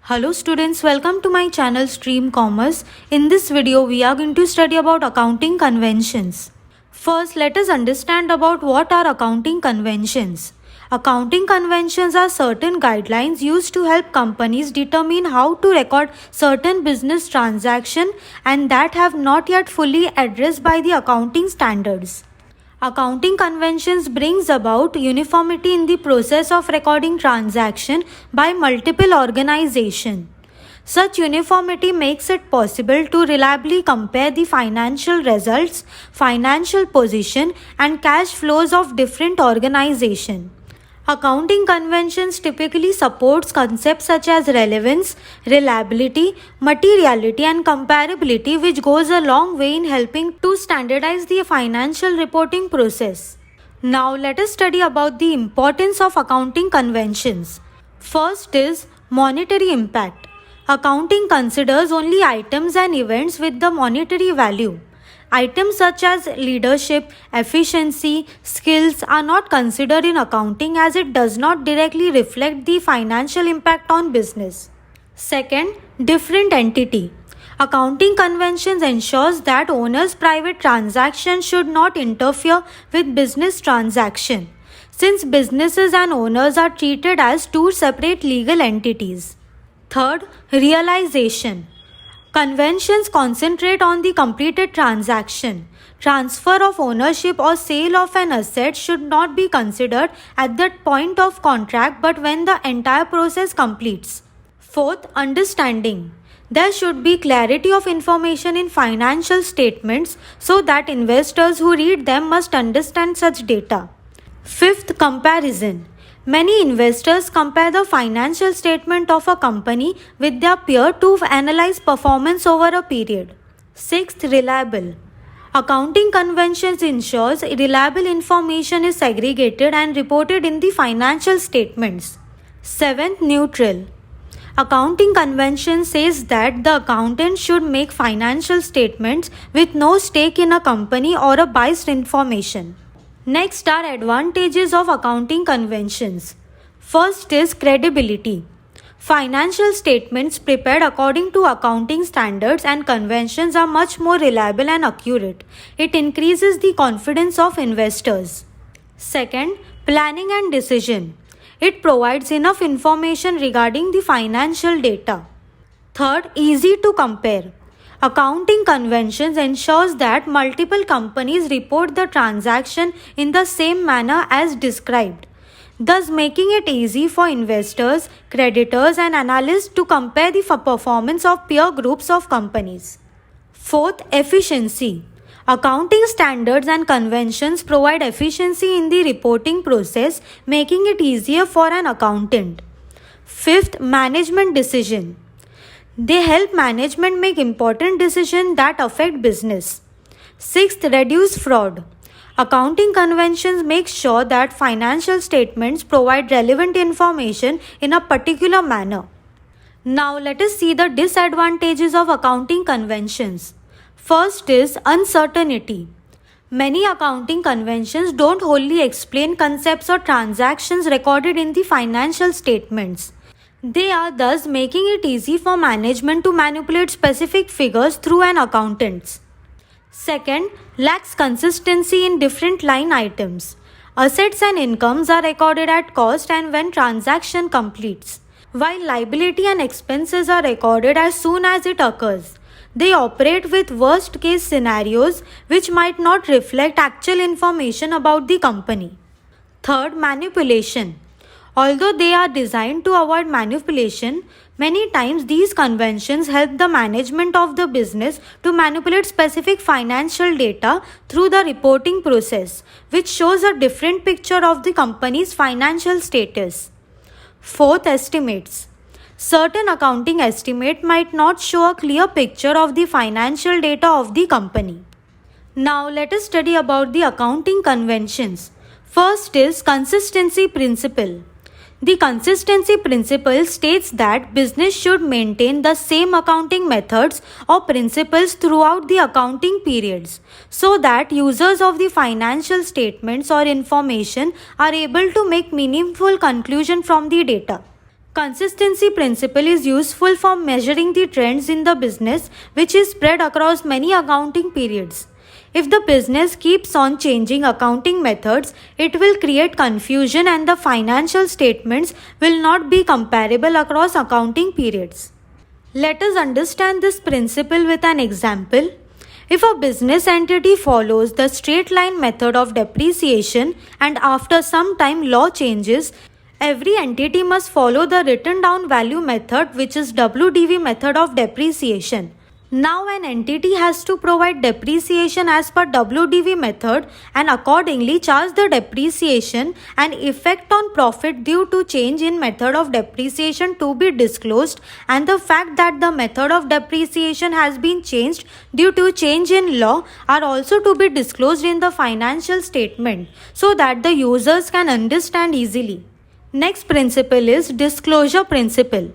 Hello students, welcome to my channel Stream Commerce. In this video, we are going to study about accounting conventions. First, let us understand about what are accounting conventions. Accounting conventions are certain guidelines used to help companies determine how to record certain business transactions and that have not yet fully addressed by the accounting standards. Accounting conventions brings about uniformity in the process of recording transaction by multiple organizations. Such uniformity makes it possible to reliably compare the financial results, financial position, and cash flows of different organizations. Accounting conventions typically supports concepts such as relevance, reliability, materiality and comparability, which goes a long way in helping to standardize the financial reporting process. Now let us study about the importance of accounting conventions. First is monetary impact. Accounting considers only items and events with the monetary value. Items such as leadership, efficiency, skills are not considered in accounting as it does not directly reflect the financial impact on business. Second, different entity. Accounting conventions ensures that owners' private transactions should not interfere with business transaction, since businesses and owners are treated as two separate legal entities. Third, realization. Conventions concentrate on the completed transaction. Transfer of ownership or sale of an asset should not be considered at the point of contract but when the entire process completes. Fourth, understanding. There should be clarity of information in financial statements so that investors who read them must understand such data. Fifth, comparison. Many investors compare the financial statement of a company with their peer to analyze performance over a period. Sixth, reliable. Accounting conventions ensures reliable information is segregated and reported in the financial statements. Seventh, neutral. Accounting convention says that the accountant should make financial statements with no stake in a company or a biased information. Next are advantages of accounting conventions. First is credibility. Financial statements prepared according to accounting standards and conventions are much more reliable and accurate. It increases the confidence of investors. Second, planning and decision. It provides enough information regarding the financial data. Third, easy to compare. Accounting conventions ensures that multiple companies report the transaction in the same manner as described, thus making it easy for investors, creditors and analysts to compare the performance of peer groups of companies. Fourth, efficiency. Accounting standards and conventions provide efficiency in the reporting process, making it easier for an accountant. Fifth, management decision. They help management make important decisions that affect business. Sixth, reduce fraud. Accounting conventions make sure that financial statements provide relevant information in a particular manner. Now let us see the disadvantages of accounting conventions. First is uncertainty. Many accounting conventions don't wholly explain concepts or transactions recorded in the financial statements. They are thus making it easy for management to manipulate specific figures through an accountant. Second, lacks consistency in different line items. Assets and incomes are recorded at cost and when transaction completes, while liability and expenses are recorded as soon as it occurs. They operate with worst case scenarios which might not reflect actual information about the company. Third, manipulation. Although they are designed to avoid manipulation, many times these conventions help the management of the business to manipulate specific financial data through the reporting process, which shows a different picture of the company's financial status. Fourth, estimates. Certain accounting estimate might not show a clear picture of the financial data of the company. Now let us study about the accounting conventions. First is consistency principle. The consistency principle states that business should maintain the same accounting methods or principles throughout the accounting periods so that users of the financial statements or information are able to make meaningful conclusion from the data. Consistency principle is useful for measuring the trends in the business, which is spread across many accounting periods. If the business keeps on changing accounting methods, it will create confusion and the financial statements will not be comparable across accounting periods. Let us understand this principle with an example. If a business entity follows the straight line method of depreciation and after some time law changes, every entity must follow the written down value method, which is WDV method of depreciation. Now an entity has to provide depreciation as per WDV method and accordingly charge the depreciation and effect on profit due to change in method of depreciation to be disclosed, and the fact that the method of depreciation has been changed due to change in law are also to be disclosed in the financial statement so that the users can understand easily. Next principle is disclosure principle.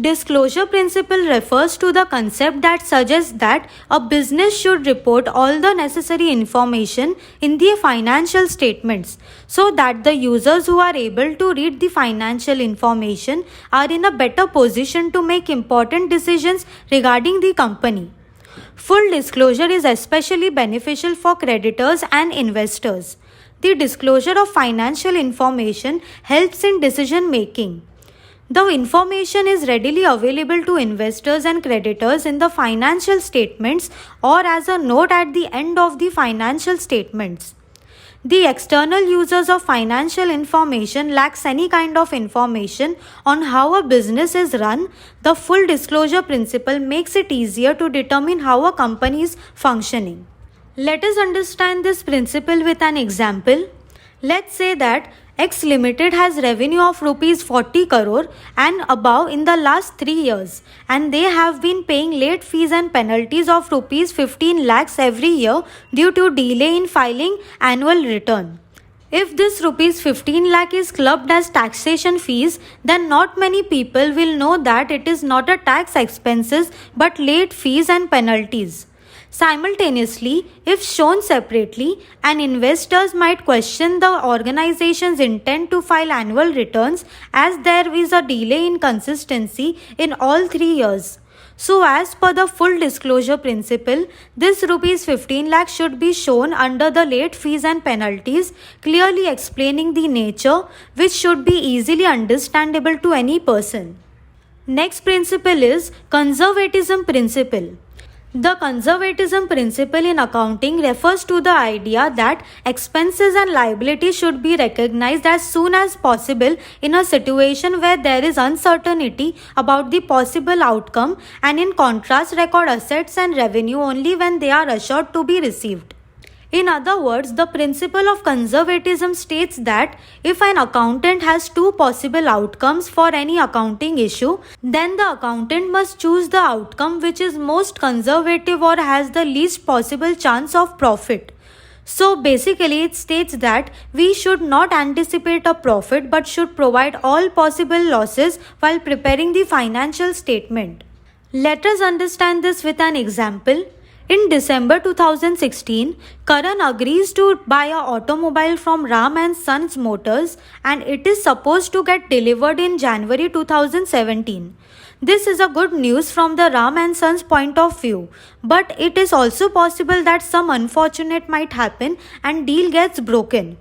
Disclosure principle refers to the concept that suggests that a business should report all the necessary information in the financial statements so that the users who are able to read the financial information are in a better position to make important decisions regarding the company. Full disclosure is especially beneficial for creditors and investors. The disclosure of financial information helps in decision making. The information is readily available to investors and creditors in the financial statements or as a note at the end of the financial statements. The external users of financial information lacks any kind of information on how a business is run. The full disclosure principle makes it easier to determine how a company is functioning. Let us understand this principle with an example. Let's say that X Limited has revenue of rupees 40 crore and above in the last 3 years, and they have been paying late fees and penalties of rupees 15 lakhs every year due to delay in filing annual return. If this rupees 15 lakh is clubbed as taxation fees, then not many people will know that it is not a tax expenses but late fees and penalties. Simultaneously, if shown separately, an investors might question the organization's intent to file annual returns as there is a delay in consistency in all 3 years. So as per the full disclosure principle, this rupees 15 lakh should be shown under the late fees and penalties, clearly explaining the nature, which should be easily understandable to any person. Next principle is conservatism principle. The conservatism principle in accounting refers to the idea that expenses and liabilities should be recognized as soon as possible in a situation where there is uncertainty about the possible outcome, and in contrast record assets and revenue only when they are assured to be received. In other words, the principle of conservatism states that if an accountant has 2 possible outcomes for any accounting issue, then the accountant must choose the outcome which is most conservative or has the least possible chance of profit. So basically it states that we should not anticipate a profit but should provide all possible losses while preparing the financial statement. Let us understand this with an example. In December 2016, Karan agrees to buy an automobile from Ram and Sons Motors, and it is supposed to get delivered in January 2017. This is a good news from the Ram and Sons point of view, but it is also possible that some unfortunate might happen and deal gets broken.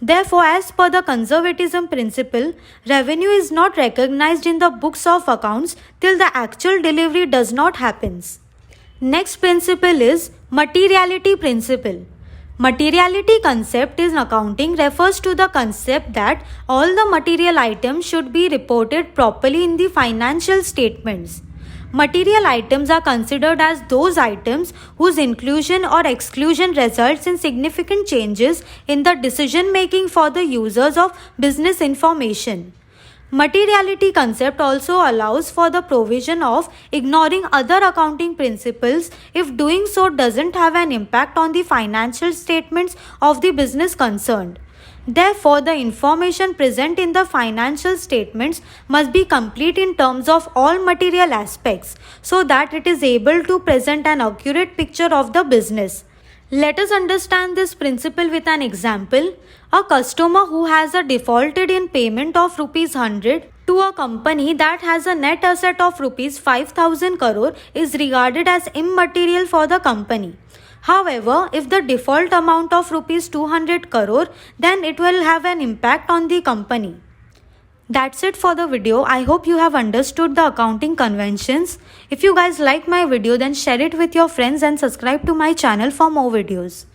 Therefore, as per the conservatism principle, revenue is not recognized in the books of accounts till the actual delivery does not happen. Next principle is materiality principle. Materiality concept in accounting refers to the concept that all the material items should be reported properly in the financial statements. Material items are considered as those items whose inclusion or exclusion results in significant changes in the decision making for the users of business information. Materiality concept also allows for the provision of ignoring other accounting principles if doing so doesn't have an impact on the financial statements of the business concerned. Therefore, the information present in the financial statements must be complete in terms of all material aspects so that it is able to present an accurate picture of the business. Let us understand this principle with an example. A customer who has a defaulted in payment of rupees 100 to a company that has a net asset of rupees 5000 crore is regarded as immaterial for the company. However, if the default amount of rupees 200 crore, then it will have an impact on the company. That's it for the video. I hope you have understood the accounting conventions. If you guys like my video, then share it with your friends and subscribe to my channel for more videos.